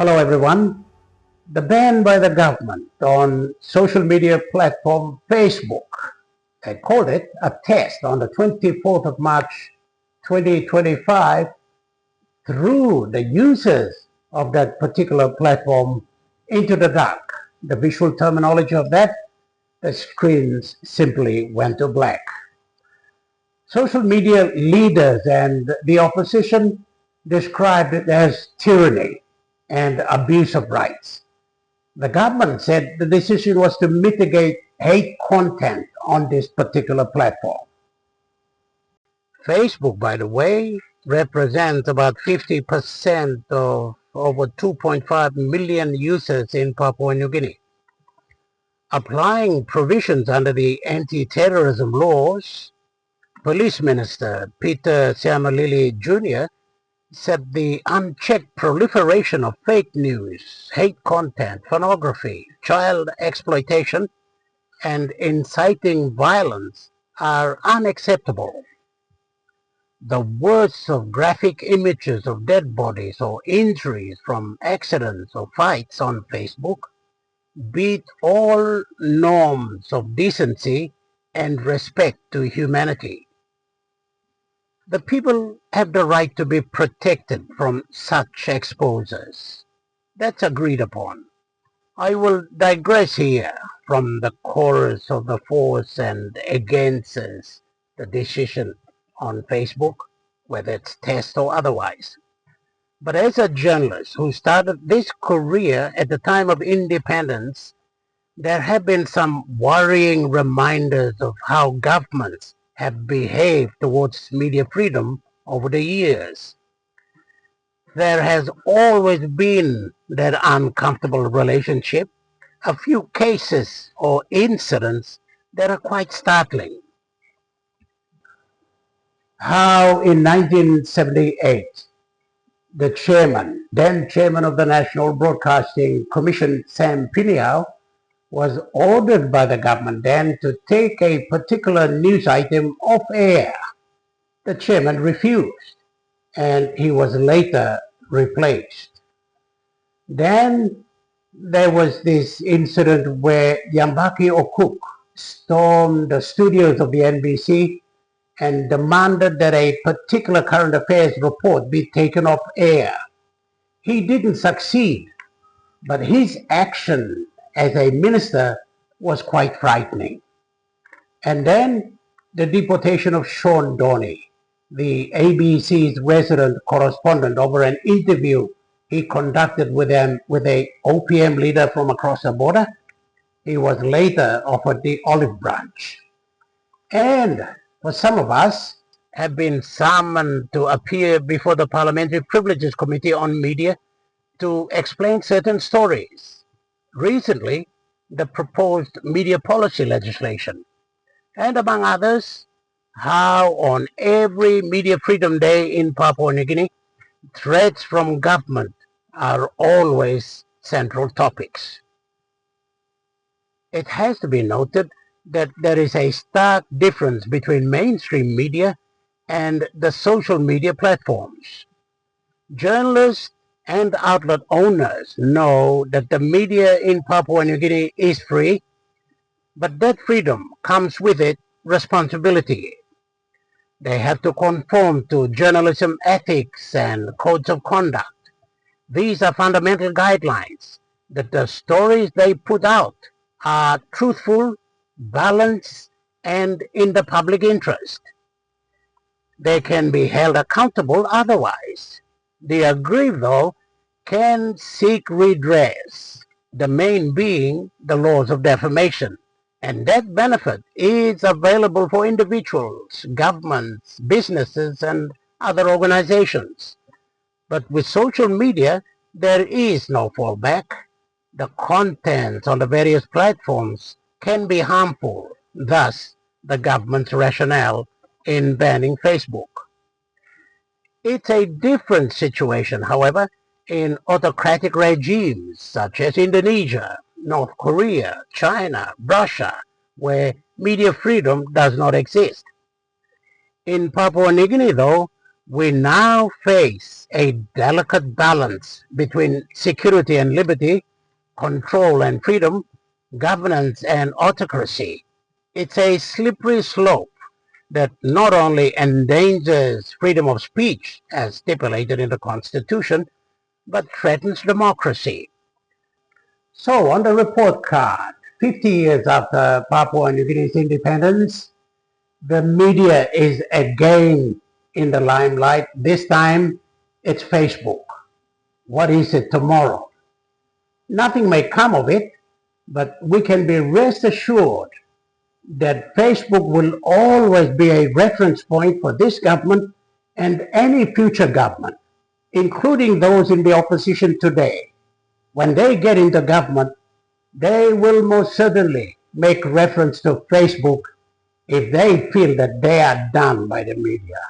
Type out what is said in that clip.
Hello everyone. The ban by the government on social media platform Facebook, they called it a test on the 24th of March 2025, threw the users of that particular platform into the dark. The visual terminology of that, the screens simply went to black. Social media leaders and the opposition described it as tyranny and abuse of rights. The government said the decision was to mitigate hate content on this particular platform. Facebook, by the way, represents about 50% of over 2.5 million users in Papua New Guinea. Applying provisions under the anti-terrorism laws, Police Minister Peter Siamalili Jr. said the unchecked proliferation of fake news, hate content, pornography, child exploitation, and inciting violence are unacceptable. The worst of graphic images of dead bodies or injuries from accidents or fights on Facebook beat all norms of decency and respect to humanity. The people have the right to be protected from such exposures. That's agreed upon. I will digress here from the chorus of the force and against the decision on Facebook, whether it's test or otherwise. But as a journalist who started this career at the time of independence, there have been some worrying reminders of how governments have behaved towards media freedom over the years. There has always been that uncomfortable relationship, a few cases or incidents that are quite startling. How in 1978, the then chairman of the National Broadcasting Commission, Sam Piniao, was ordered by the government then to take a particular news item off air. The chairman refused, and he was later replaced. Then there was this incident where Yambaki Okuk stormed the studios of the NBC and demanded that a particular current affairs report be taken off air. He didn't succeed, but his action as a minister was quite frightening. And then the deportation of Sean Donny, the ABC's resident correspondent, over an interview he conducted with a OPM leader from across the border. He was later offered the olive branch. And for some of us, have been summoned to appear before the Parliamentary Privileges Committee on Media to explain certain stories. Recently, the proposed media policy legislation, and among others, how on every Media Freedom Day in Papua New Guinea, threats from government are always central topics. It has to be noted that there is a stark difference between mainstream media and the social media platforms. Journalists and outlet owners know that the media in Papua New Guinea is free, but that freedom comes with it responsibility. They have to conform to journalism ethics and codes of conduct. These are fundamental guidelines that the stories they put out are truthful, balanced, and in the public interest. They can be held accountable otherwise. The aggrieved, though, can seek redress, the main being the laws of defamation. And that benefit is available for individuals, governments, businesses, and other organizations. But with social media, there is no fallback. The content on the various platforms can be harmful, thus the government's rationale in banning Facebook. It's a different situation, however, in autocratic regimes such as Indonesia, North Korea, China, Russia, where media freedom does not exist. In Papua New Guinea, though, We now face a delicate balance between security and liberty, control and freedom, governance and autocracy. It's a slippery slope that not only endangers freedom of speech as stipulated in the Constitution, but threatens democracy. So, on the report card, 50 years after Papua New Guinea's independence, the media is again in the limelight. This time, it's Facebook. What is it tomorrow? Nothing may come of it, but we can be rest assured that Facebook will always be a reference point for this government and any future government, including those in the opposition today. When they get into government, they will most certainly make reference to Facebook if they feel that they are done by the media.